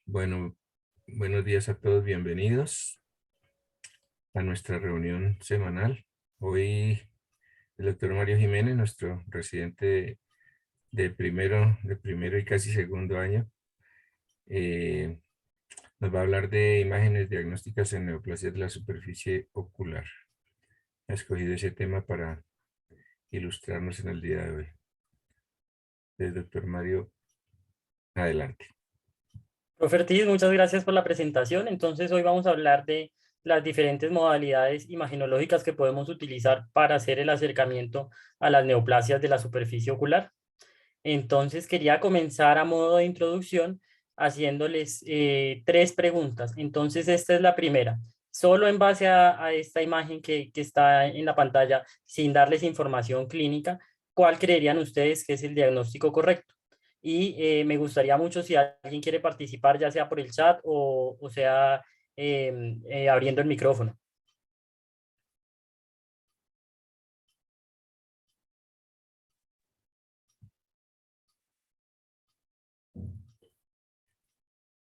Bueno, buenos días a todos, bienvenidos a nuestra reunión semanal. Hoy el doctor Mario Jiménez, nuestro residente de primero y casi segundo año, eh, nos va a hablar de imágenes diagnósticas en neoplasias de la superficie ocular. Ha escogido ese tema para ilustrarnos en el día de hoy. Entonces, doctor Mario, adelante. Profe Ortiz, muchas gracias por la presentación. Entonces, hoy vamos a hablar de las diferentes modalidades imagenológicas que podemos utilizar para hacer el acercamiento a las neoplasias de la superficie ocular. Entonces, quería comenzar a modo de introducción haciéndoles tres preguntas. Entonces, esta es la primera. Solo en base a esta imagen que está en la pantalla, sin darles información clínica, ¿cuál creerían ustedes que es el diagnóstico correcto? Y me gustaría mucho si alguien quiere participar, ya sea por el chat o sea abriendo el micrófono.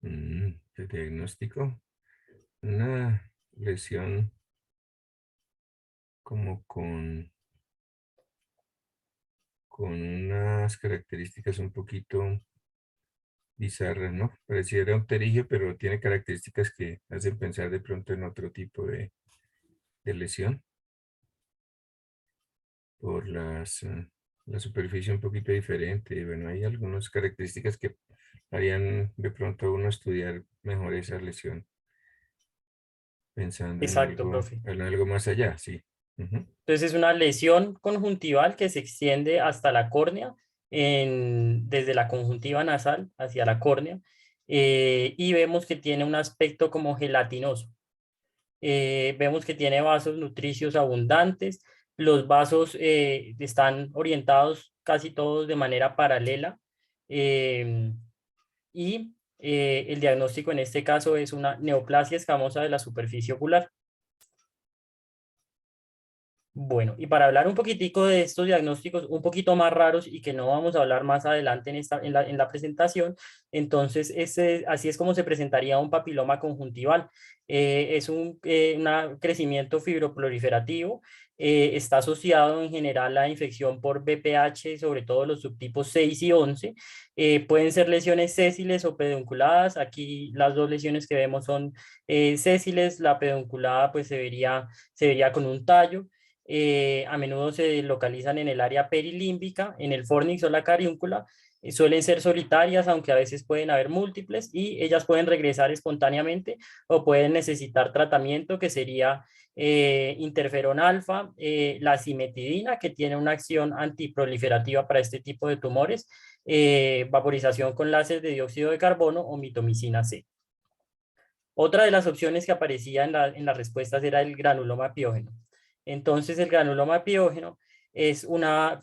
El diagnóstico, una lesión como con unas características un poquito bizarras, ¿no? Pareciera un pterigio, pero tiene características que hacen pensar de pronto en otro tipo de lesión por la superficie un poquito diferente. Y bueno, hay algunas características que harían de pronto a uno estudiar mejor esa lesión, pensando Exacto, profe. en algo más allá, sí. Ujú. Entonces es una lesión conjuntival que se extiende hasta la córnea, desde la conjuntiva nasal hacia la córnea, y vemos que tiene un aspecto como gelatinoso. Vemos que tiene vasos nutricios abundantes, los vasos están orientados casi todos de manera paralela, eh, y el diagnóstico en este caso es una neoplasia escamosa de la superficie ocular. Bueno, y para hablar un poquitico de estos diagnósticos un poquito más raros y que no vamos a hablar más adelante en la presentación, entonces así es como se presentaría un papiloma conjuntival. Es un crecimiento fibroproliferativo, está asociado en general a infección por VPH, sobre todo los subtipos 6 y 11. Pueden ser lesiones sésiles o pedunculadas. Aquí las dos lesiones que vemos son sésiles, la pedunculada pues se vería con un tallo. A menudo se localizan en el área perilímbica, en el fornix o la cariúncula. Suelen ser solitarias, aunque a veces pueden haber múltiples, y ellas pueden regresar espontáneamente o pueden necesitar tratamiento, que sería interferón alfa, la cimetidina, que tiene una acción antiproliferativa para este tipo de tumores, vaporización con láser de dióxido de carbono o mitomicina C. Otra de las opciones que aparecía en las respuestas era el granuloma piógeno. Entonces, el granuloma piógeno es una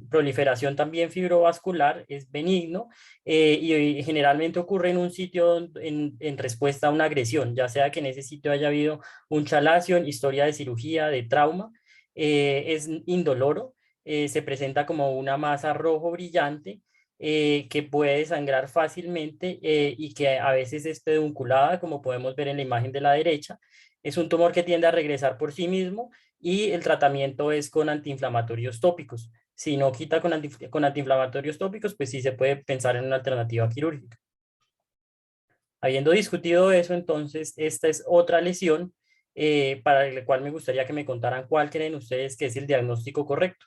proliferación también fibrovascular, es benigno, y generalmente ocurre en un sitio en respuesta a una agresión, ya sea que en ese sitio haya habido un chalacio, historia de cirugía, de trauma. Es indoloro, se presenta como una masa rojo brillante, que puede sangrar fácilmente, y que a veces es pedunculada, como podemos ver en la imagen de la derecha. Es un tumor que tiende a regresar por sí mismo y el tratamiento es con antiinflamatorios tópicos. Si no quita con antiinflamatorios tópicos, pues sí se puede pensar en una alternativa quirúrgica. Habiendo discutido eso, entonces esta es otra lesión para la cual me gustaría que me contaran cuál creen ustedes que es el diagnóstico correcto.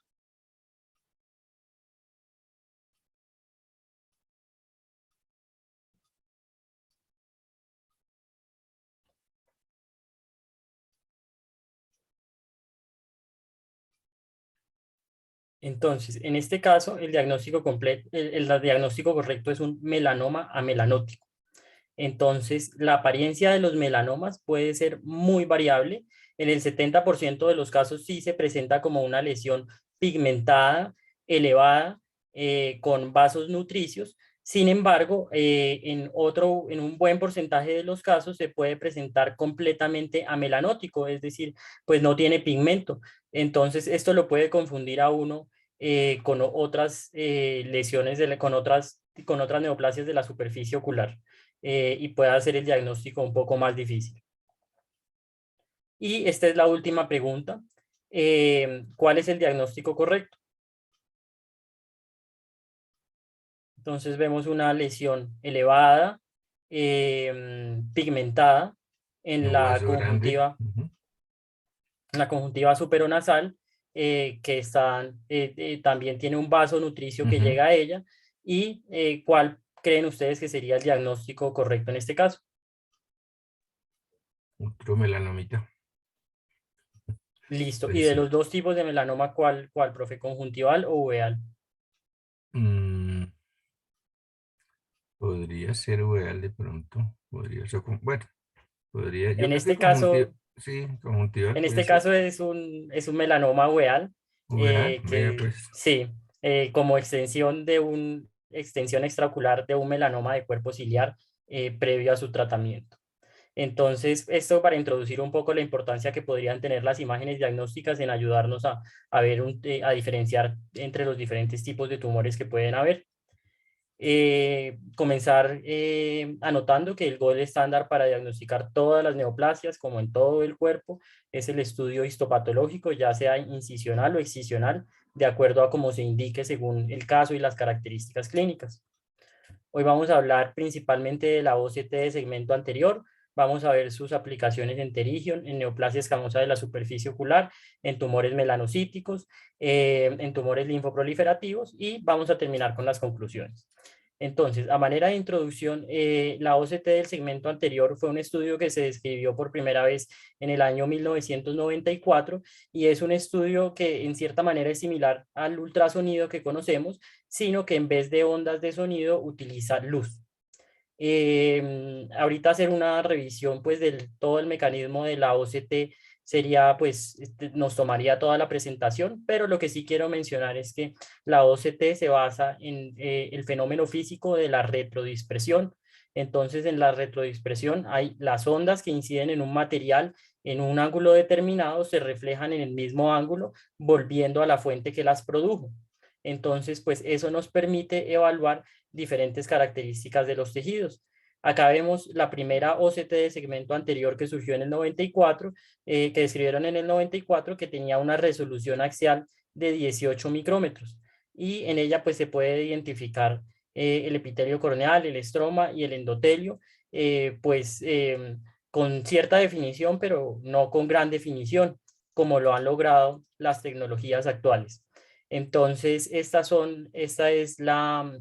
Entonces, en este caso, el diagnóstico completo, el diagnóstico correcto es un melanoma amelanótico. Entonces, la apariencia de los melanomas puede ser muy variable. En el 70% de los casos sí se presenta como una lesión pigmentada, elevada, con vasos nutricios. Sin embargo, en un buen porcentaje de los casos se puede presentar completamente amelanótico, es decir, pues no tiene pigmento. Entonces, esto lo puede confundir a uno con otras lesiones, con otras neoplasias de la superficie ocular. y puede hacer el diagnóstico un poco más difícil. Y esta es la última pregunta. ¿Cuál es el diagnóstico correcto? Entonces vemos una lesión elevada, pigmentada Un hueso grande. Ujú. en la conjuntiva superonasal, que también tiene un vaso nutricio que Ujú. llega a ella. ¿Y cuál creen ustedes que sería el diagnóstico correcto en este caso? Otro melanomita. Listo. Y Puede de los ser. dos tipos de melanoma, ¿cuál, profe? ¿Conjuntival o uveal? Mm, podría ser uveal de pronto. Podría ser. Bueno, podría. Yo En creo que este caso, conjuntival. Sí, conjuntival En puede este ser. caso es un melanoma uveal, Uveal. Vea que pues. sí, como extensión extraocular de un melanoma de cuerpo ciliar previo a su tratamiento. Entonces, esto para introducir un poco la importancia que podrían tener las imágenes diagnósticas en ayudarnos a ver, a diferenciar entre los diferentes tipos de tumores que pueden haber. Comenzar anotando que el gold estándar para diagnosticar todas las neoplasias, como en todo el cuerpo, es el estudio histopatológico, ya sea incisional o excisional, de acuerdo a cómo se indique según el caso y las características clínicas. Hoy vamos a hablar principalmente de la OCT de segmento anterior. Vamos a ver sus aplicaciones en pterigion, en neoplasia escamosa de la superficie ocular, en tumores melanocíticos, en tumores linfoproliferativos, y vamos a terminar con las conclusiones. Entonces, a manera de introducción, la OCT del segmento anterior fue un estudio que se describió por primera vez en el año 1994 y es un estudio que en cierta manera es similar al ultrasonido que conocemos, sino que en vez de ondas de sonido utiliza luz. Ahorita hacer una revisión pues del todo el mecanismo de la OCT sería pues nos tomaría toda la presentación, pero lo que sí quiero mencionar es que la OCT se basa en el fenómeno físico de la retrodispersión. Entonces en la retrodispersión hay las ondas que inciden en un material en un ángulo determinado, se reflejan en el mismo ángulo, volviendo a la fuente que las produjo. Entonces, pues eso nos permite evaluar diferentes características de los tejidos. Acá vemos la primera OCT de segmento anterior que surgió en el 94, que describieron en el 94, que tenía una resolución axial de 18 micrómetros. Y en ella pues se puede identificar el epitelio corneal, el estroma y el endotelio, pues con cierta definición, pero no con gran definición, como lo han logrado las tecnologías actuales. Entonces, esta es la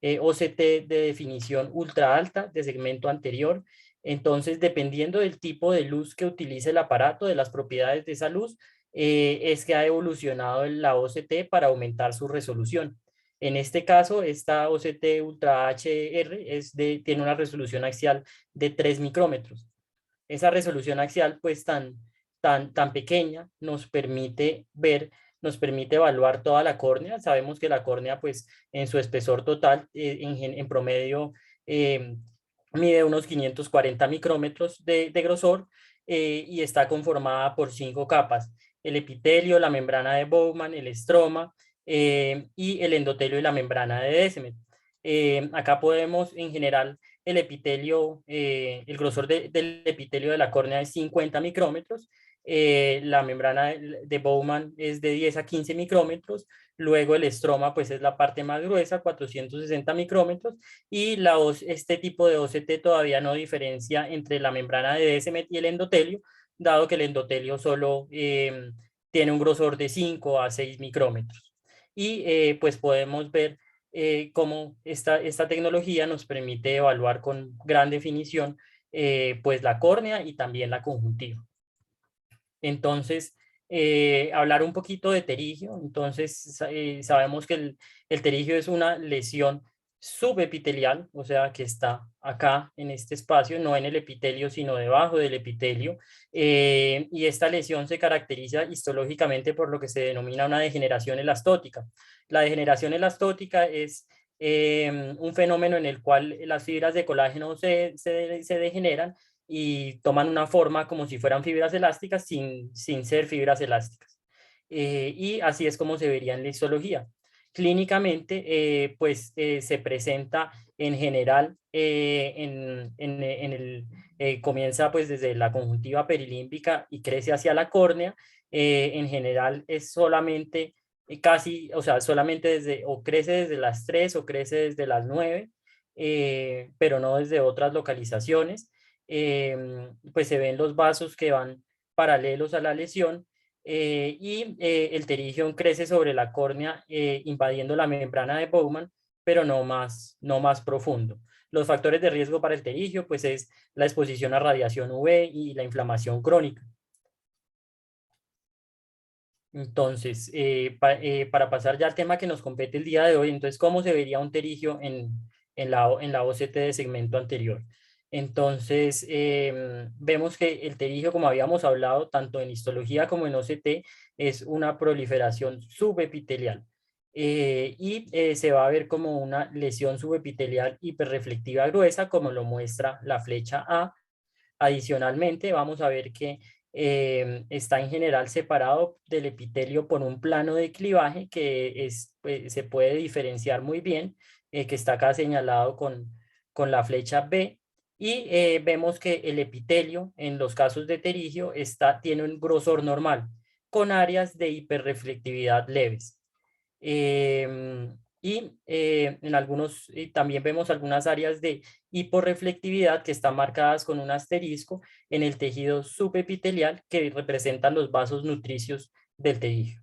OCT de definición ultra alta de segmento anterior. Entonces, dependiendo del tipo de luz que utilice el aparato, de las propiedades de esa luz, es que ha evolucionado la OCT para aumentar su resolución. En este caso, esta OCT Ultra HR tiene una resolución axial de 3 micrómetros. Esa resolución axial, pues tan pequeña, nos permite evaluar toda la córnea. Sabemos que la córnea, pues en su espesor total, en promedio, eh, mide unos 540 micrómetros de grosor, y está conformada por 5 capas: el epitelio, la membrana de Bowman, el estroma, y el endotelio y la membrana de Descemet. Acá podemos, en general, el epitelio, el grosor del epitelio de la córnea es 50 micrómetros, la membrana de Bowman es de 10 a 15 micrómetros, luego el estroma pues es la parte más gruesa, 460 micrómetros, y este tipo de OCT todavía no diferencia entre la membrana de Descemet y el endotelio, dado que el endotelio solo tiene un grosor de 5 a 6 micrómetros. Y pues podemos ver cómo esta tecnología nos permite evaluar con gran definición pues la córnea y también la conjuntiva. Entonces, hablar un poquito de terigio. Entonces, sabemos que el terigio es una lesión subepitelial, o sea, que está acá en este espacio, no en el epitelio, sino debajo del epitelio. Y esta lesión se caracteriza histológicamente por lo que se denomina una degeneración elastótica. La degeneración elastótica es un fenómeno en el cual las fibras de colágeno se degeneran y toman una forma como si fueran fibras elásticas sin ser fibras elásticas. Y así es como se vería en la histología. clínicamente, pues se presenta en general comienza pues desde la conjuntiva perilímbica y crece hacia la córnea. En general es solamente casi, o sea, solamente desde, o crece desde las 3 o crece desde las 9, pero no desde otras localizaciones. Pues se ven los vasos que van paralelos a la lesión, el pterigion crece sobre la córnea, invadiendo la membrana de Bowman, pero no más profundo. Los factores de riesgo para el pterigio pues es la exposición a radiación UV y la inflamación crónica. Entonces, para pasar ya al tema que nos compete el día de hoy, entonces, ¿cómo se vería un pterigio en la OCT de segmento anterior? Entonces, vemos que el pterigio, como habíamos hablado, tanto en histología como en OCT, es una proliferación subepitelial. Se va a ver como una lesión subepitelial hiperreflectiva gruesa, como lo muestra la flecha A. Adicionalmente, vamos a ver que está en general separado del epitelio por un plano de clivaje que se puede diferenciar muy bien, que está acá señalado con la flecha B. Vemos que el epitelio en los casos de pterigio tiene un grosor normal con áreas de hiperreflectividad leves. En algunos también vemos algunas áreas de hiporreflectividad que están marcadas con un asterisco en el tejido subepitelial que representan los vasos nutricios del pterigio.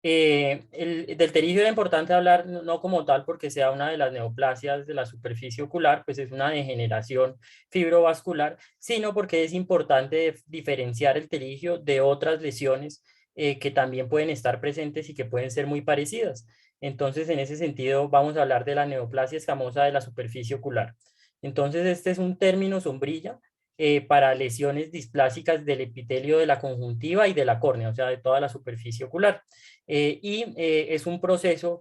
Del pterigio era importante hablar no como tal porque sea una de las neoplasias de la superficie ocular, pues es una degeneración fibrovascular, sino porque es importante diferenciar el pterigio de otras lesiones que también pueden estar presentes y que pueden ser muy parecidas. Entonces, en ese sentido, vamos a hablar de la neoplasia escamosa de la superficie ocular. Entonces, este es un término sombrilla para lesiones displásicas del epitelio de la conjuntiva y de la córnea, o sea, de toda la superficie ocular. Es un proceso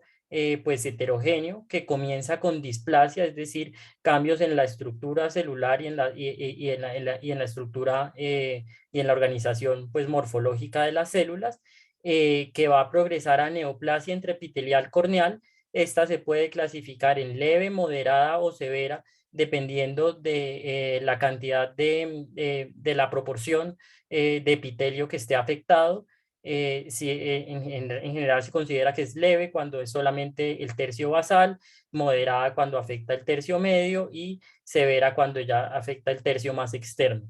pues heterogéneo que comienza con displasia, es decir, cambios en la estructura celular y en la estructura y en la organización pues morfológica de las células, que va a progresar a neoplasia intraepitelial corneal. Esta se puede clasificar en leve, moderada o severa, dependiendo de la cantidad de la proporción de epitelio que esté afectado. En general se considera que es leve cuando es solamente el tercio basal, moderada cuando afecta el tercio medio y severa cuando ya afecta el tercio más externo.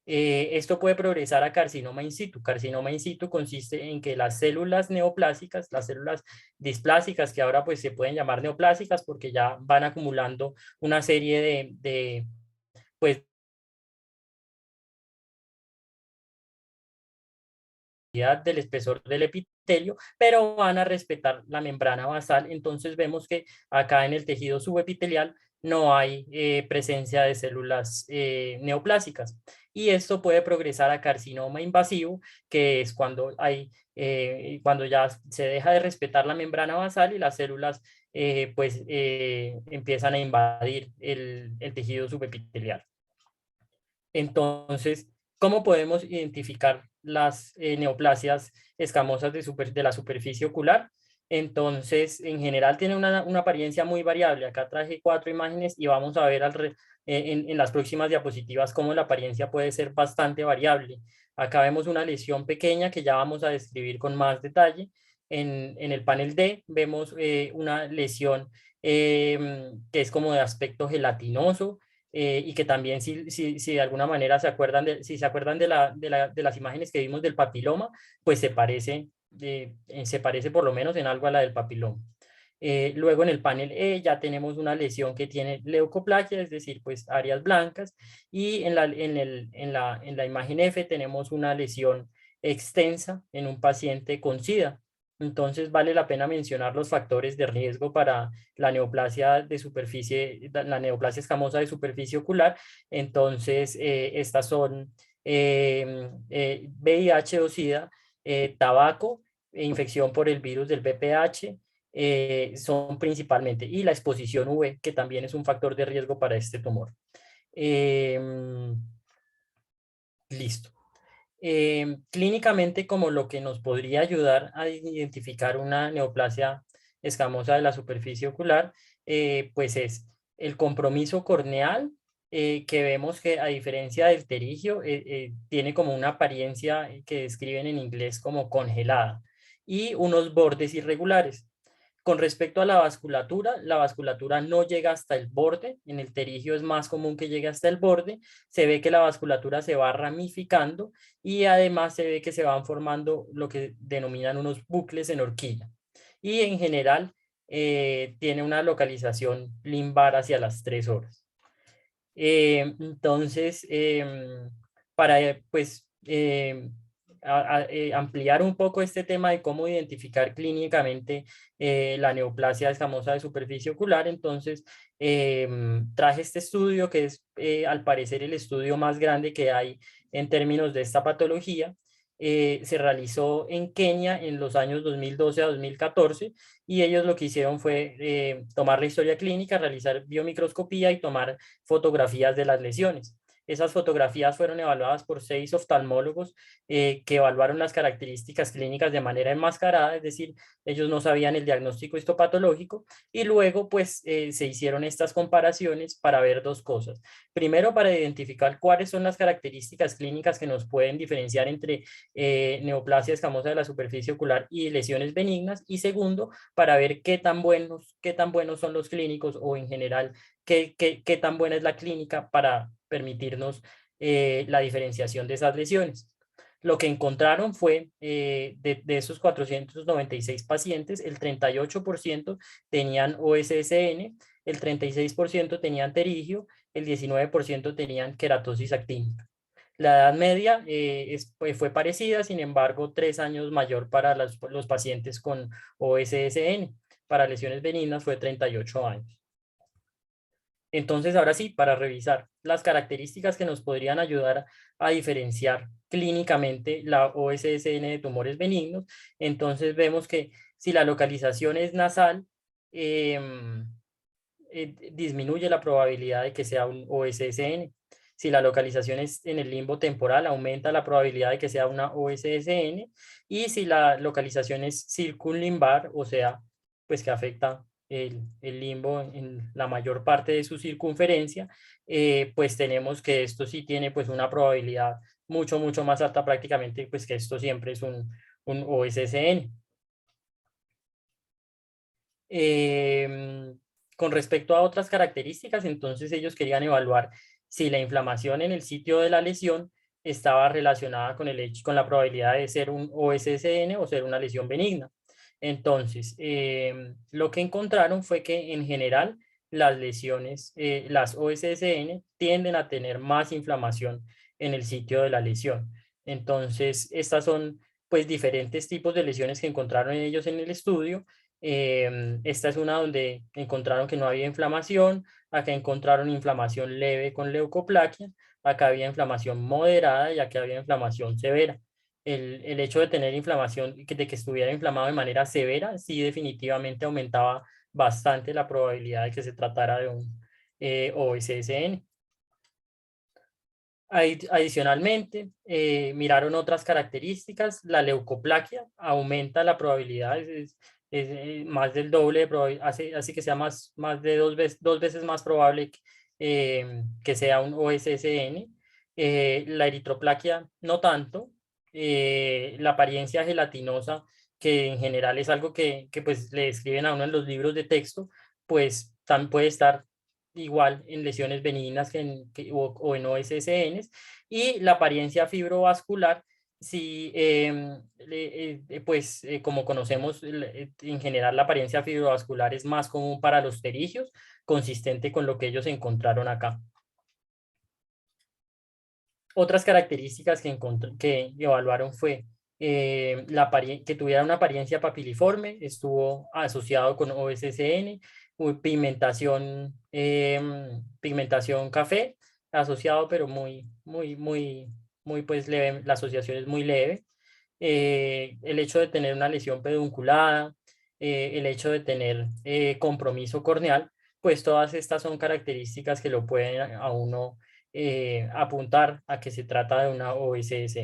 Esto puede progresar a carcinoma in situ. Carcinoma in situ consiste en que las células neoplásicas, las células displásicas, que ahora pues se pueden llamar neoplásicas porque ya van acumulando una serie pues, del espesor del epitelio, pero van a respetar la membrana basal. Entonces vemos que acá en el tejido subepitelial no hay presencia de células neoplásicas. Y esto puede progresar a carcinoma invasivo, que es cuando ya se deja de respetar la membrana basal y las células empiezan a invadir el tejido subepitelial. Entonces, ¿cómo podemos identificar las neoplasias escamosas de la superficie ocular? Entonces, en general tiene una apariencia muy variable. Acá traje 4 imágenes y vamos a ver en las próximas diapositivas cómo la apariencia puede ser bastante variable. Acá vemos una lesión pequeña que ya vamos a describir con más detalle. En el panel D vemos una lesión que es como de aspecto gelatinoso, y que también si de alguna manera si se acuerdan de las imágenes que vimos del papiloma, pues se parece por lo menos en algo a la del papiloma. Luego en el panel E ya tenemos una lesión que tiene leucoplaquia, es decir, pues áreas blancas, y en la imagen F tenemos una lesión extensa en un paciente con SIDA. Entonces vale la pena mencionar los factores de riesgo para la neoplasia de superficie, la neoplasia escamosa de superficie ocular. Entonces, estas son VIH o SIDA, tabaco, infección por el virus del VPH, son principalmente, y la exposición UV, que también es un factor de riesgo para este tumor. Listo. Clínicamente, como lo que nos podría ayudar a identificar una neoplasia escamosa de la superficie ocular, pues es el compromiso corneal, que vemos que a diferencia del terigio, tiene como una apariencia que describen en inglés como congelada y unos bordes irregulares. Con respecto a la vasculatura no llega hasta el borde, en el terigio es más común que llegue hasta el borde, se ve que la vasculatura se va ramificando y además se ve que se van formando lo que denominan unos bucles en horquilla. Y en general tiene una localización limbar hacia las 3 horas. Entonces, para pues ampliar un poco este tema de cómo identificar clínicamente la neoplasia escamosa de superficie ocular, entonces traje este estudio que es al parecer el estudio más grande que hay en términos de esta patología. Se realizó en Kenia en los años 2012 a 2014 y ellos lo que hicieron fue tomar la historia clínica, realizar biomicroscopía y tomar fotografías de las lesiones. Esas fotografías fueron evaluadas por 6 oftalmólogos que evaluaron las características clínicas de manera enmascarada, es decir, ellos no sabían el diagnóstico histopatológico y luego pues se hicieron estas comparaciones para ver dos cosas. Primero, para identificar cuáles son las características clínicas que nos pueden diferenciar entre neoplasia escamosa de la superficie ocular y lesiones benignas y segundo, para ver qué tan buenos son los clínicos o en general qué tan buena es la clínica para permitirnos la diferenciación de esas lesiones. Lo que encontraron fue, de esos 496 pacientes, el 38% tenían OSSN, el 36% tenían terigio, el 19% tenían queratosis actínica. La edad media fue parecida, sin embargo, 3 años mayor para los pacientes con OSSN. Para lesiones benignas fue 38 años. Entonces, ahora sí, para revisar las características que nos podrían ayudar a diferenciar clínicamente la OSSN de tumores benignos, entonces vemos que si la localización es nasal, disminuye la probabilidad de que sea un OSSN. Si la localización es en el limbo temporal, aumenta la probabilidad de que sea una OSSN. Y si la localización es circunlimbar, o sea, pues que afecta el limbo en la mayor parte de su circunferencia, pues tenemos que esto sí tiene pues una probabilidad mucho, mucho más alta prácticamente, pues que esto siempre es un OSSN. Con respecto a otras características, entonces ellos querían evaluar si la inflamación en el sitio de la lesión estaba relacionada con con la probabilidad de ser un OSSN o ser una lesión benigna. Entonces, lo que encontraron fue que en general las lesiones, las OSSN tienden a tener más inflamación en el sitio de la lesión. Entonces, estas son pues diferentes tipos de lesiones que encontraron ellos en el estudio. Esta es una donde encontraron que no había inflamación, acá encontraron inflamación leve con leucoplaquia, acá había inflamación moderada y acá había inflamación severa. El hecho de tener inflamación, de que estuviera inflamado de manera severa, sí definitivamente aumentaba bastante la probabilidad de que se tratara de un OSSN. Adicionalmente, miraron otras características. La leucoplaquia aumenta la probabilidad, más del doble de probabilidad, hace que sea más de dos veces más probable que sea un OSSN. La eritroplaquia no tanto. La apariencia gelatinosa, que en general es algo que pues le escriben a uno en los libros de texto, pues también puede estar igual en lesiones benignas o en OSSNs, y la apariencia fibrovascular, si, pues como conocemos, en general la apariencia fibrovascular es más común para los pterigios, consistente con lo que ellos encontraron acá. Otras características que evaluaron fue que tuviera una apariencia papiliforme, estuvo asociado con OSSN, pigmentación café, asociado pero muy pues leve, la asociación es muy leve. El hecho de tener una lesión pedunculada, el hecho de tener compromiso corneal, pues todas estas son características que lo pueden a uno apuntar a que se trata de una OSS.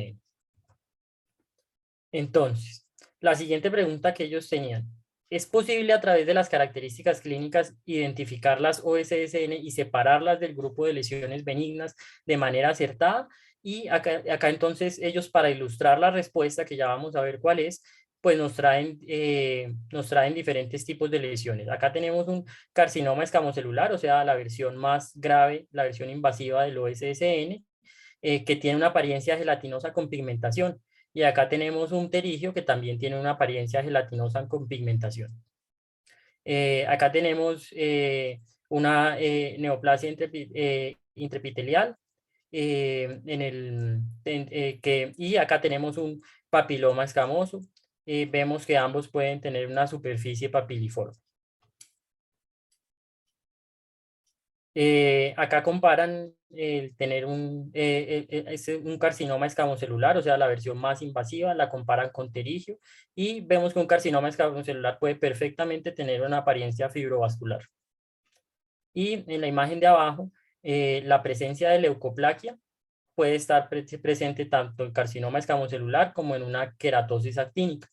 Entonces, la siguiente pregunta que ellos tenían: ¿es posible a través de las características clínicas identificar las OSSN y separarlas del grupo de lesiones benignas de manera acertada? Y acá entonces ellos, para ilustrar la respuesta, que ya vamos a ver cuál es, pues nos traen diferentes tipos de lesiones. Acá tenemos un carcinoma escamocelular, o sea, la versión más grave, la versión invasiva del OSSN, que tiene una apariencia gelatinosa con pigmentación. Y acá tenemos un pterigio que también tiene una apariencia gelatinosa con pigmentación. Acá tenemos una neoplasia intraepitelial y acá tenemos un papiloma escamoso. Vemos que ambos pueden tener una superficie papiliforme. Acá comparan el tener un carcinoma escamocelular, o sea, la versión más invasiva, la comparan con pterigio, y vemos que un carcinoma escamocelular puede perfectamente tener una apariencia fibrovascular. Y en la imagen de abajo, la presencia de leucoplaquia puede estar presente tanto en carcinoma escamocelular como en una queratosis actínica.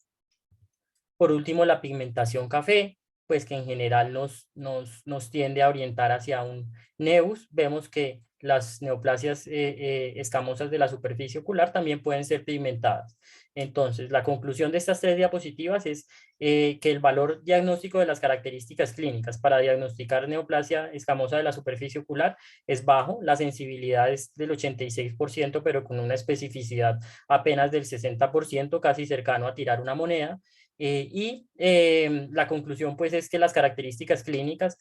Por último, la pigmentación café, pues que en general nos tiende a orientar hacia un nevus. Vemos que las neoplasias escamosas de la superficie ocular también pueden ser pigmentadas. Entonces, la conclusión de estas tres diapositivas es que el valor diagnóstico de las características clínicas para diagnosticar neoplasia escamosa de la superficie ocular es bajo. La sensibilidad es del 86%, pero con una especificidad apenas del 60%, casi cercano a tirar una moneda. La conclusión pues es que las características clínicas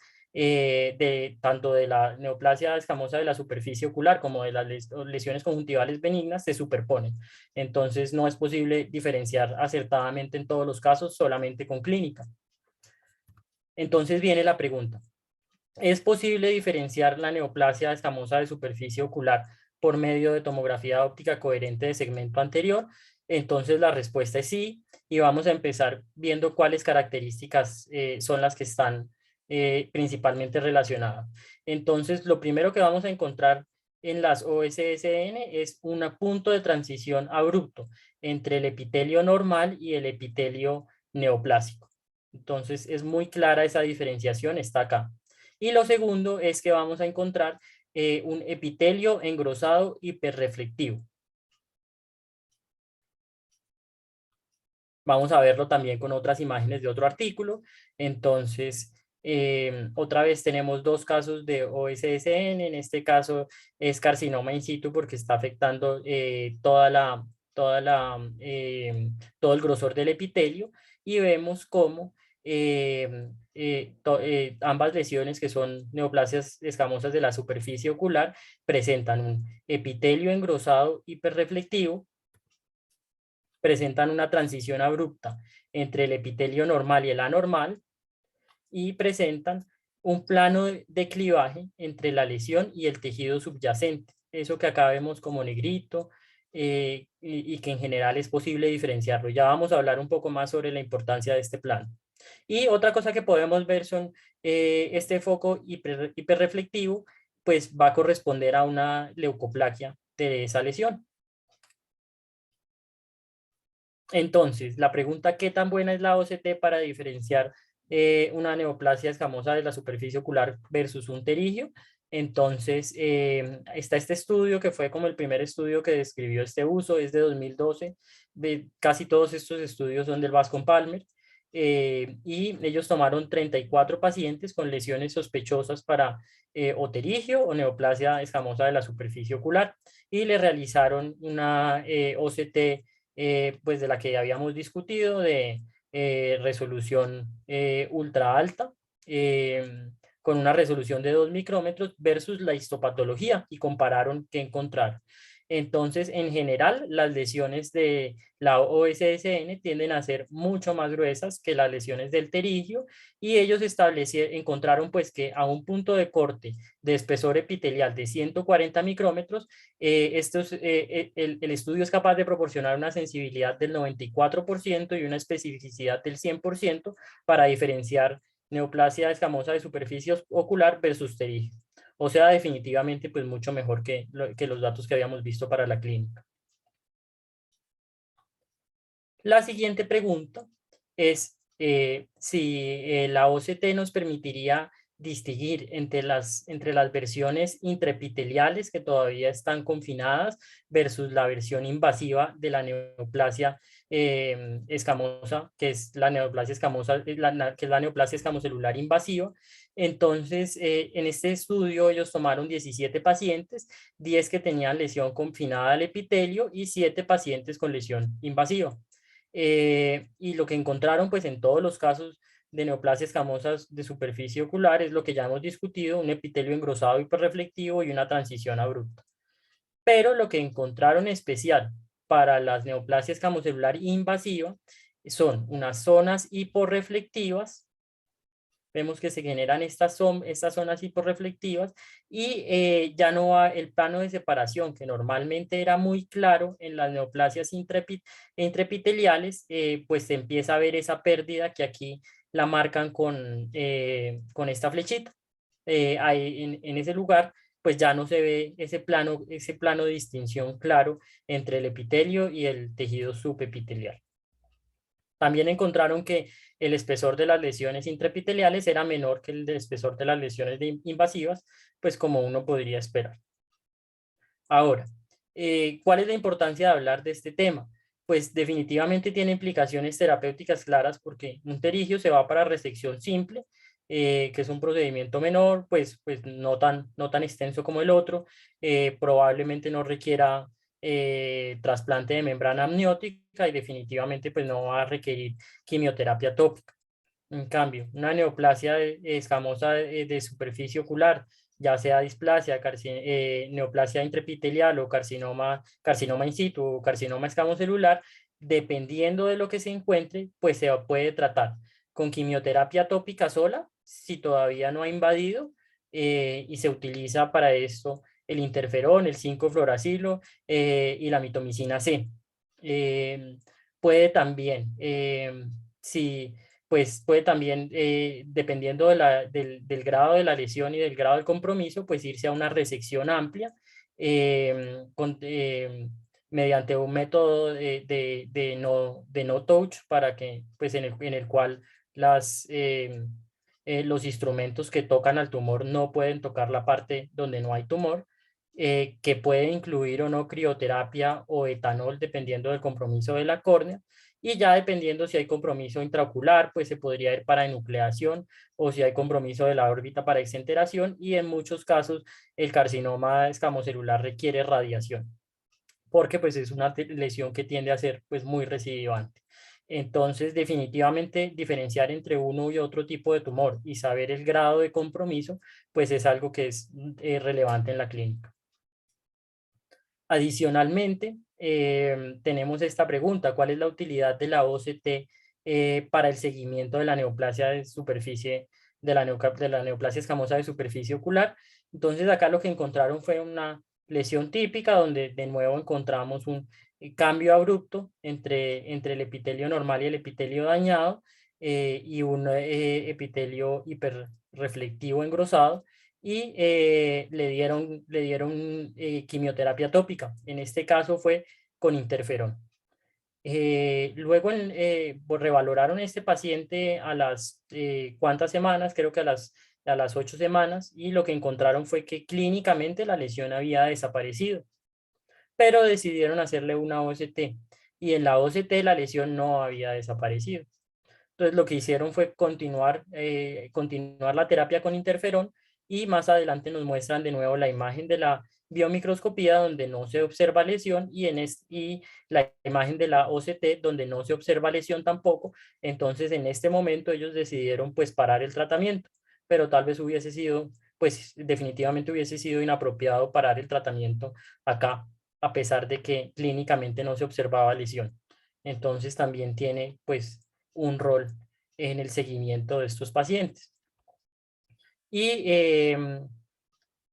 tanto de la neoplasia escamosa de la superficie ocular como de las lesiones conjuntivales benignas se superponen. Entonces no es posible diferenciar acertadamente en todos los casos solamente con clínica. Entonces viene la pregunta: ¿es posible diferenciar la neoplasia escamosa de superficie ocular por medio de tomografía óptica coherente de segmento anterior? Entonces la respuesta es sí, y vamos a empezar viendo cuáles características son las que están principalmente relacionadas. Entonces, lo primero que vamos a encontrar en las OSSN es un punto de transición abrupto entre el epitelio normal y el epitelio neoplásico. Entonces, es muy clara esa diferenciación, está acá. Y lo segundo es que vamos a encontrar un epitelio engrosado hiperreflectivo. Vamos a verlo también con otras imágenes de otro artículo. Entonces, otra vez tenemos dos casos de OSSN. En este caso es carcinoma in situ porque está afectando todo el grosor del epitelio, y vemos cómo ambas lesiones, que son neoplasias escamosas de la superficie ocular, presentan un epitelio engrosado hiperreflectivo, presentan una transición abrupta entre el epitelio normal y el anormal, y presentan un plano de clivaje entre la lesión y el tejido subyacente. Eso que acá vemos como negrito, y que en general es posible diferenciarlo. Ya vamos a hablar un poco más sobre la importancia de este plano. Y otra cosa que podemos ver son este foco hiperreflectivo, pues va a corresponder a una leucoplaquia de esa lesión. Entonces, la pregunta: ¿qué tan buena es la OCT para diferenciar una neoplasia escamosa de la superficie ocular versus un pterigio? Entonces, está este estudio que fue como el primer estudio que describió este uso, es de 2012. Casi todos estos estudios son del Bascom Palmer. Y ellos tomaron 34 pacientes con lesiones sospechosas para o pterigio o neoplasia escamosa de la superficie ocular, y le realizaron una OCT pues de la que habíamos discutido, de resolución ultra alta, con una resolución de 2 micrómetros versus la histopatología, y compararon qué encontrar. Entonces, en general, las lesiones de la OSSN tienden a ser mucho más gruesas que las lesiones del pterigio, y ellos encontraron pues que a un punto de corte de espesor epitelial de 140 micrómetros, el estudio es capaz de proporcionar una sensibilidad del 94% y una especificidad del 100% para diferenciar neoplasia escamosa de superficie ocular versus pterigio. O sea, definitivamente pues mucho mejor que los datos que habíamos visto para la clínica. La siguiente pregunta es si la OCT nos permitiría distinguir entre las versiones intraepiteliales que todavía están confinadas versus la versión invasiva de la neoplasia escamosa, que es la neoplasia escamosa, que es la neoplasia escamocelular invasiva. Entonces, en este estudio ellos tomaron 17 pacientes, 10 que tenían lesión confinada al epitelio y 7 pacientes con lesión invasiva. Y lo que encontraron pues en todos los casos de neoplasias escamosas de superficie ocular es lo que ya hemos discutido, un epitelio engrosado hiperreflectivo y una transición abrupta. Pero lo que encontraron especial para las neoplasias escamocelular invasiva son unas zonas hiporreflectivas. Vemos que se generan estas zonas hiporreflectivas y ya no va el plano de separación que normalmente era muy claro en las neoplasias intraepiteliales, pues se empieza a ver esa pérdida que aquí la marcan con esta flechita. Ahí en ese lugar pues ya no se ve ese plano de distinción claro entre el epitelio y el tejido subepitelial. También encontraron que el espesor de las lesiones intraepiteliales era menor que el espesor de las lesiones invasivas, pues como uno podría esperar. Ahora, ¿cuál es la importancia de hablar de este tema? Pues definitivamente tiene implicaciones terapéuticas claras porque un pterigio se va para resección simple, que es un procedimiento menor, pues no tan extenso como el otro, probablemente no requiera trasplante de membrana amniótica y definitivamente pues no va a requerir quimioterapia tópica. En cambio, una neoplasia escamosa de superficie ocular, ya sea displasia, neoplasia intraepitelial o carcinoma in situ o carcinoma escamocelular, dependiendo de lo que se encuentre, pues se puede tratar con quimioterapia tópica sola, si todavía no ha invadido, y se utiliza para esto el interferón, el 5-fluoracilo y la mitomicina C. Puede también, si pues puede también, dependiendo del grado de la lesión y del grado del compromiso, pues irse a una resección amplia mediante un método de no touch para que, pues en el cual los instrumentos que tocan al tumor no pueden tocar la parte donde no hay tumor, que puede incluir o no crioterapia o etanol dependiendo del compromiso de la córnea y ya dependiendo si hay compromiso intraocular, pues se podría ir para enucleación o si hay compromiso de la órbita para exenteración y en muchos casos el carcinoma escamocelular requiere radiación porque pues es una lesión que tiende a ser pues muy recidivante. Entonces, definitivamente diferenciar entre uno y otro tipo de tumor y saber el grado de compromiso, pues es algo que es relevante en la clínica. Adicionalmente, tenemos esta pregunta, ¿cuál es la utilidad de la OCT para el seguimiento de la neoplasia de superficie, de la neoplasia escamosa de superficie ocular? Entonces acá lo que encontraron fue una lesión típica donde de nuevo encontramos un cambio abrupto entre el epitelio normal y el epitelio dañado y un epitelio hiperreflectivo engrosado y le dieron quimioterapia tópica. En este caso fue con interferón. Luego pues, revaloraron este paciente a las cuántas semanas, creo que a las 8 semanas, y lo que encontraron fue que clínicamente la lesión había desaparecido, pero decidieron hacerle una OCT y en la OCT la lesión no había desaparecido. Entonces lo que hicieron fue continuar la terapia con interferón y más adelante nos muestran de nuevo la imagen de la biomicroscopía donde no se observa lesión y la imagen de la OCT donde no se observa lesión tampoco. Entonces en este momento ellos decidieron pues parar el tratamiento, pero tal vez hubiese sido, pues definitivamente hubiese sido inapropiado parar el tratamiento acá, a pesar de que clínicamente no se observaba lesión. Entonces también tiene pues un rol en el seguimiento de estos pacientes. Y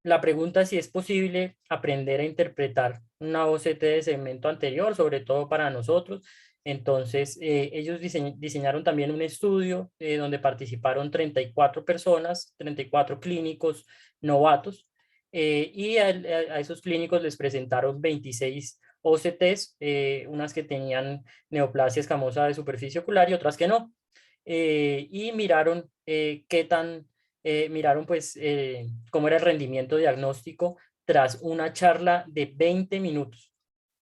la pregunta es si es posible aprender a interpretar una OCT de segmento anterior, sobre todo para nosotros. Entonces, ellos diseñaron también un estudio donde participaron 34 personas, 34 clínicos novatos, y a esos clínicos les presentaron 26 OCTs, unas que tenían neoplasia escamosa de superficie ocular y otras que no. Y miraron miraron pues cómo era el rendimiento diagnóstico tras una charla de 20 minutos.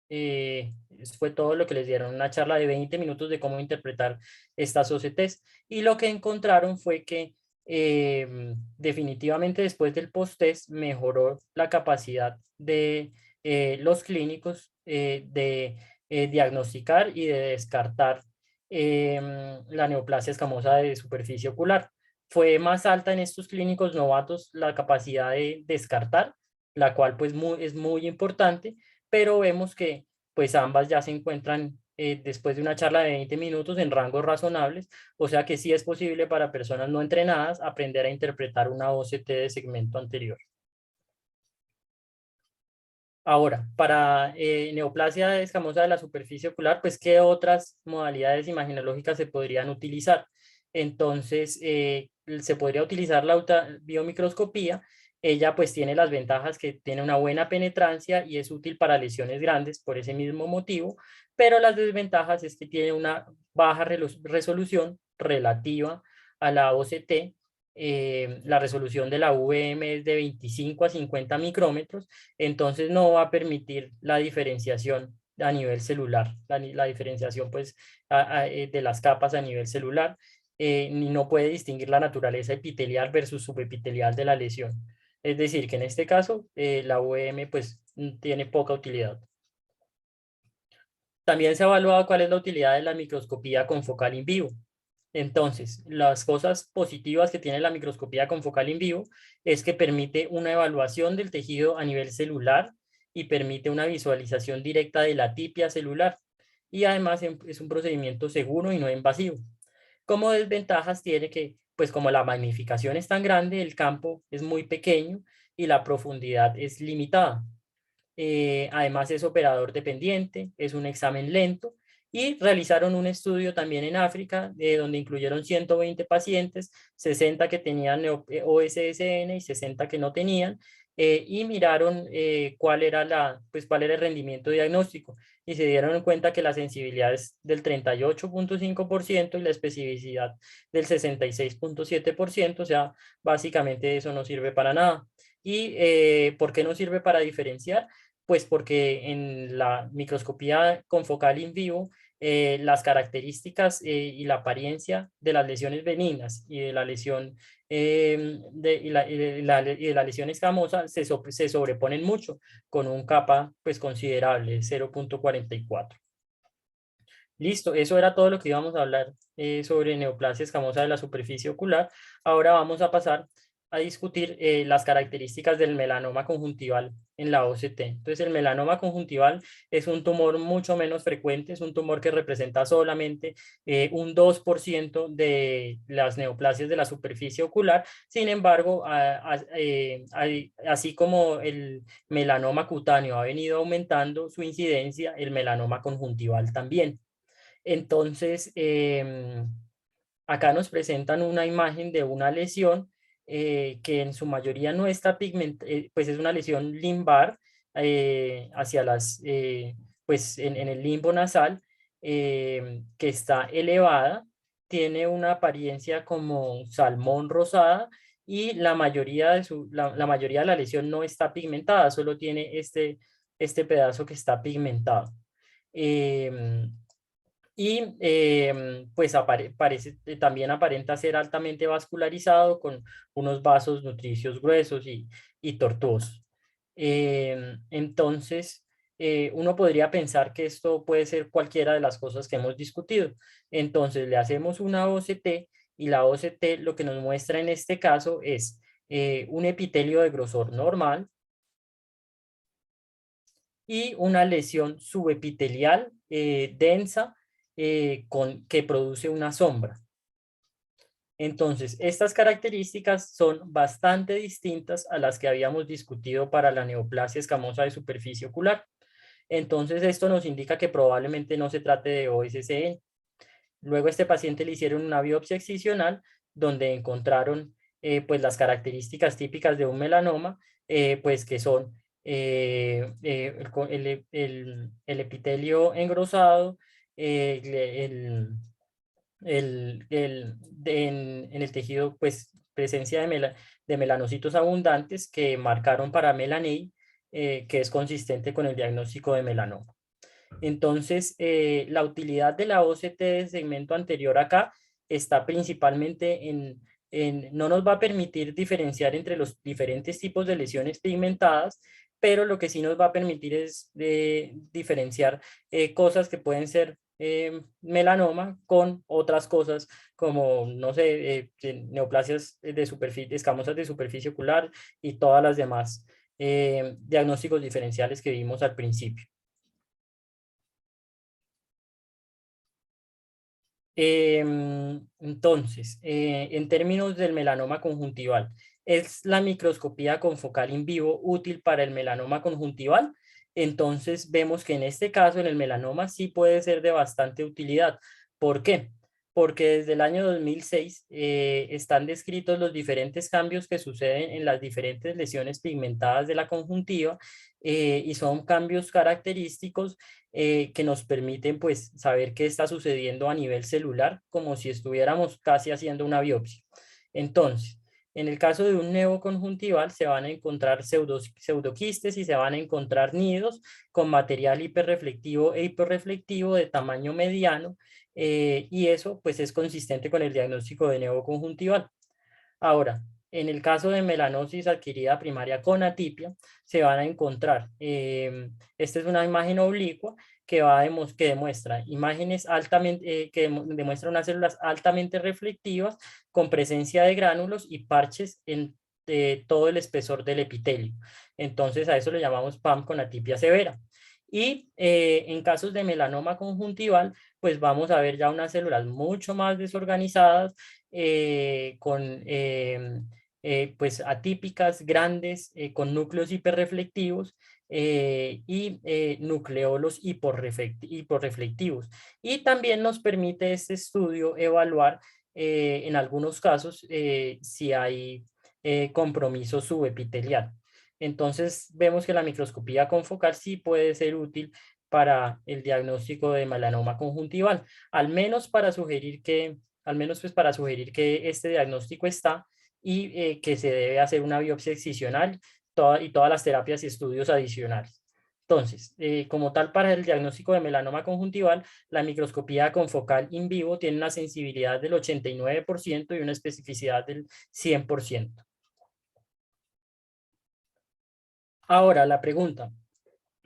Eso fue todo lo que les dieron, una charla de 20 minutos de cómo interpretar estas OCTs. Y lo que encontraron fue que definitivamente después del post-test mejoró la capacidad de los clínicos de diagnosticar y de descartar la neoplasia escamosa de superficie ocular. Fue más alta en estos clínicos novatos la capacidad de descartar, la cual pues es muy importante, pero vemos que pues ambas ya se encuentran después de una charla de 20 minutos en rangos razonables, o sea que sí es posible para personas no entrenadas aprender a interpretar una OCT de segmento anterior. Ahora, para neoplasia escamosa de la superficie ocular, pues ¿qué otras modalidades imagenológicas se podrían utilizar? Entonces, se podría utilizar la biomicroscopía. Ella pues tiene las ventajas que tiene una buena penetrancia y es útil para lesiones grandes por ese mismo motivo, pero las desventajas es que tiene una baja resolución relativa a la OCT. La resolución de la VM es de 25 a 50 micrómetros, entonces no va a permitir la diferenciación a nivel celular, la diferenciación pues de las capas a nivel celular, ni no puede distinguir la naturaleza epitelial versus subepitelial de la lesión. Es decir, que en este caso la UVM pues tiene poca utilidad. También se ha evaluado cuál es la utilidad de la microscopía confocal in vivo. Entonces, las cosas positivas que tiene la microscopía confocal in vivo es que permite una evaluación del tejido a nivel celular y permite una visualización directa de la tipia celular. Y además es un procedimiento seguro y no invasivo. Como desventajas tiene que, pues como la magnificación es tan grande, el campo es muy pequeño y la profundidad es limitada. Además es operador dependiente, es un examen lento y realizaron un estudio también en África donde incluyeron 120 pacientes, 60 que tenían OSSN y 60 que no tenían, y miraron cuál era el rendimiento diagnóstico y se dieron cuenta que la sensibilidad es del 38.5% y la especificidad del 66.7%, o sea, básicamente eso no sirve para nada. ¿Y por qué no sirve para diferenciar? Pues porque en la microscopía confocal in vivo, las características y la apariencia de las lesiones benignas y de la lesión y de la lesión escamosa se sobreponen mucho con un kappa pues considerable, 0.44. Listo, eso era todo lo que íbamos a hablar sobre neoplasia escamosa de la superficie ocular. Ahora vamos a pasar a discutir las características del melanoma conjuntival en la OCT. Entonces, el melanoma conjuntival es un tumor mucho menos frecuente, es un tumor que representa solamente un 2% de las neoplasias de la superficie ocular. Sin embargo, así como el melanoma cutáneo ha venido aumentando su incidencia, el melanoma conjuntival también. Entonces, acá nos presentan una imagen de una lesión que en su mayoría no está pigmentada, pues es una lesión limbar hacia pues en el limbo nasal, que está elevada, tiene una apariencia como salmón rosada y la mayoría la mayoría de la lesión no está pigmentada, solo tiene este pedazo que está pigmentado. Em, y pues también aparenta ser altamente vascularizado con unos vasos nutricios gruesos y tortuosos. Entonces, uno podría pensar que esto puede ser cualquiera de las cosas que hemos discutido. Entonces, le hacemos una OCT y la OCT lo que nos muestra en este caso es un epitelio de grosor normal y una lesión subepitelial densa que produce una sombra. Entonces, estas características son bastante distintas a las que habíamos discutido para la neoplasia escamosa de superficie ocular. Entonces, esto nos indica que probablemente no se trate de OSCE. Luego a este paciente le hicieron una biopsia excisional donde encontraron pues las características típicas de un melanoma, pues que son el epitelio engrosado, en el tejido, pues presencia de melanocitos abundantes que marcaron para melanei, que es consistente con el diagnóstico de melanoma. Entonces, la utilidad de la OCT de segmento anterior acá está principalmente no nos va a permitir diferenciar entre los diferentes tipos de lesiones pigmentadas, pero lo que sí nos va a permitir es diferenciar cosas que pueden ser melanoma con otras cosas como, no sé, neoplasias de superficie, escamosas de superficie ocular y todas las demás diagnósticos diferenciales que vimos al principio. Entonces, en términos del melanoma conjuntival, ¿es la microscopía confocal in vivo útil para el melanoma conjuntival? Entonces, vemos que en este caso, en el melanoma, sí puede ser de bastante utilidad. ¿Por qué? Porque desde el año 2006 están descritos los diferentes cambios que suceden en las diferentes lesiones pigmentadas de la conjuntiva y son cambios característicos que nos permiten pues saber qué está sucediendo a nivel celular, como si estuviéramos casi haciendo una biopsia. Entonces, en el caso de un neoconjuntival se van a encontrar pseudoquistes y se van a encontrar nidos con material hiperreflectivo e hiperreflectivo de tamaño mediano y eso pues es consistente con el diagnóstico de neoconjuntival. Ahora, en el caso de melanosis adquirida primaria con atipia, se van a encontrar, esta es una imagen oblicua que demuestra imágenes altamente, demuestra unas células altamente reflectivas con presencia de gránulos y parches en todo el espesor del epitelio. Entonces a eso le llamamos PAM con atipia severa. Y en casos de melanoma conjuntival, pues vamos a ver ya unas células mucho más desorganizadas, pues atípicas, grandes, con núcleos hiperreflectivos y nucleolos hiporreflectivos. Y también nos permite este estudio evaluar en algunos casos si hay compromiso subepitelial. Entonces vemos que la microscopía confocal sí puede ser útil para el diagnóstico de melanoma conjuntival, al menos para sugerir que al menos pues para sugerir que este diagnóstico está y que se debe hacer una biopsia excisional y todas las terapias y estudios adicionales. Entonces, como tal, para el diagnóstico de melanoma conjuntival, la microscopía confocal in vivo tiene una sensibilidad del 89% y una especificidad del 100%. Ahora, la pregunta,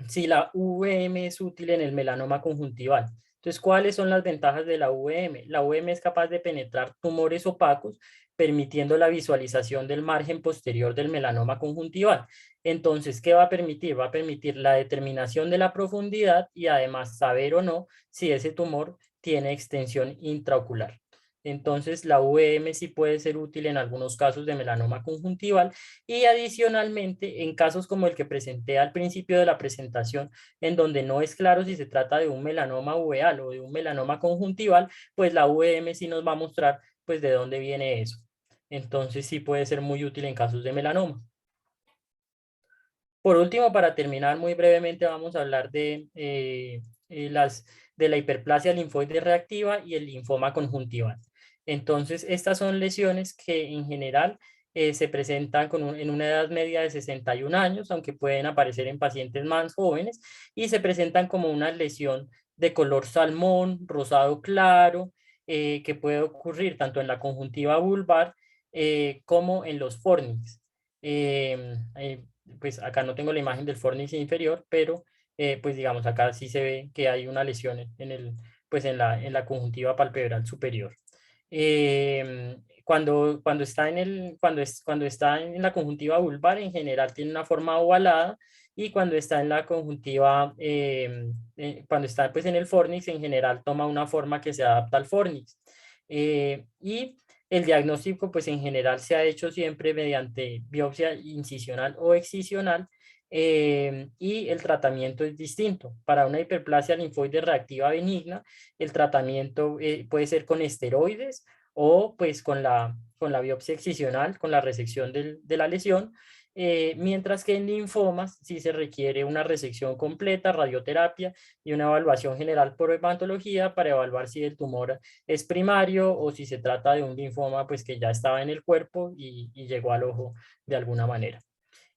si la VM es útil en el melanoma conjuntival. Entonces, ¿cuáles son las ventajas de la VM? La VM es capaz de penetrar tumores opacos, permitiendo la visualización del margen posterior del melanoma conjuntival. Entonces, ¿qué va a permitir? Va a permitir la determinación de la profundidad y además saber o no si ese tumor tiene extensión intraocular. Entonces, la VM sí puede ser útil en algunos casos de melanoma conjuntival y adicionalmente, en casos como el que presenté al principio de la presentación, en donde no es claro si se trata de un melanoma uveal o de un melanoma conjuntival, pues la VM sí nos va a mostrar pues de dónde viene eso. Entonces sí puede ser muy útil en casos de melanoma. Por último, para terminar muy brevemente, vamos a hablar de la hiperplasia linfoide reactiva y el linfoma conjuntival. Entonces, estas son lesiones que en general se presentan en una edad media de 61 años, aunque pueden aparecer en pacientes más jóvenes, y se presentan como una lesión de color salmón, rosado claro, que puede ocurrir tanto en la conjuntiva vulvar como en los fornix. Pues acá no tengo la imagen del fornix inferior, pero pues digamos acá sí se ve que hay una lesión pues en la conjuntiva palpebral superior. Cuando está cuando está en la conjuntiva vulvar, en general tiene una forma ovalada, y cuando está en la conjuntiva, cuando está pues en el fornix, en general toma una forma que se adapta al fornix. Y el diagnóstico, pues en general se ha hecho siempre mediante biopsia incisional o excisional, y el tratamiento es distinto. Para una hiperplasia linfoide reactiva benigna, el tratamiento puede ser con esteroides o pues con la biopsia excisional, con la resección de la lesión. mientras que en linfomas sí se requiere una resección completa, radioterapia y una evaluación general por hematología para evaluar si el tumor es primario o si se trata de un linfoma pues que ya estaba en el cuerpo y llegó al ojo de alguna manera.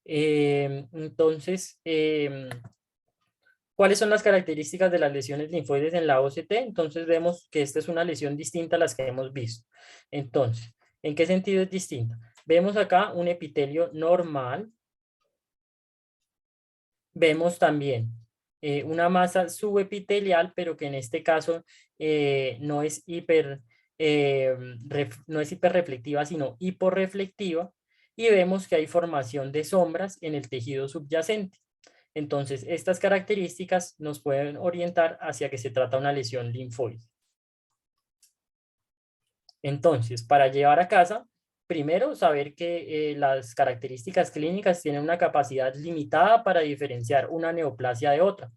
Entonces, ¿cuáles son las características de las lesiones linfoides en la OCT? Entonces vemos que esta es una lesión distinta a las que hemos visto. Entonces, ¿en qué sentido es distinta? Vemos acá un epitelio normal. Vemos también una masa subepitelial, pero que en este caso no es no es hiperreflectiva, sino hiporreflectiva. Y vemos que hay formación de sombras en el tejido subyacente. Entonces, estas características nos pueden orientar hacia que se trata de una lesión linfoide. Entonces, para llevar a casa, primero saber que las características clínicas tienen una capacidad limitada para diferenciar una neoplasia de otra.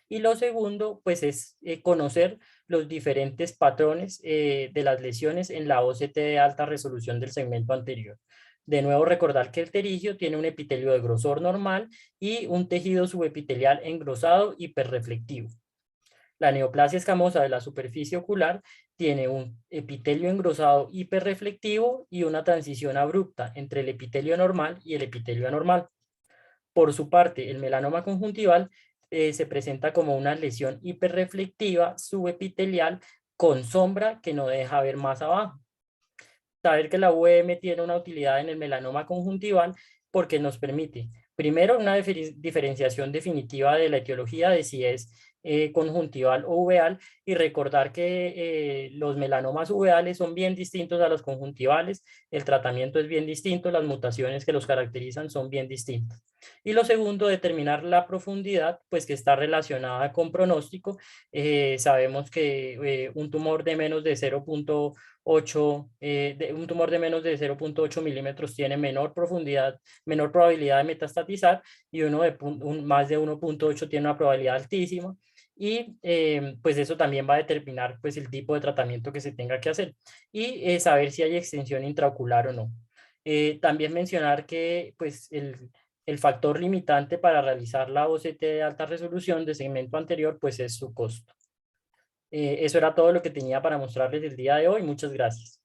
Y lo segundo, pues es conocer los diferentes patrones de las lesiones en la OCT de alta resolución del segmento anterior. De nuevo, recordar que el pterigio tiene un epitelio de grosor normal y un tejido subepitelial engrosado hiperreflectivo. La neoplasia escamosa de la superficie ocular tiene un epitelio engrosado hiperreflectivo y una transición abrupta entre el epitelio normal y el epitelio anormal. Por su parte, el melanoma conjuntival se presenta como una lesión hiperreflectiva subepitelial con sombra que no deja ver más abajo. Saber que la UVM tiene una utilidad en el melanoma conjuntival porque nos permite, primero, una diferenciación definitiva de la etiología de si es conjuntival o uveal, y recordar que los melanomas uveales son bien distintos a los conjuntivales, el tratamiento es bien distinto, las mutaciones que los caracterizan son bien distintas. Y lo segundo, determinar la profundidad, pues que está relacionada con pronóstico. Sabemos que un tumor de menos de 0.8, un tumor de menos de 0.8 milímetros tiene menor profundidad, menor probabilidad de metastatizar, y uno de más de 1.8 tiene una probabilidad altísima. Y pues eso también va a determinar pues el tipo de tratamiento que se tenga que hacer y saber si hay extensión intraocular o no. También mencionar que pues el factor limitante para realizar la OCT de alta resolución de segmento anterior pues es su costo. Eso era todo lo que tenía para mostrarles el día de hoy. Muchas gracias.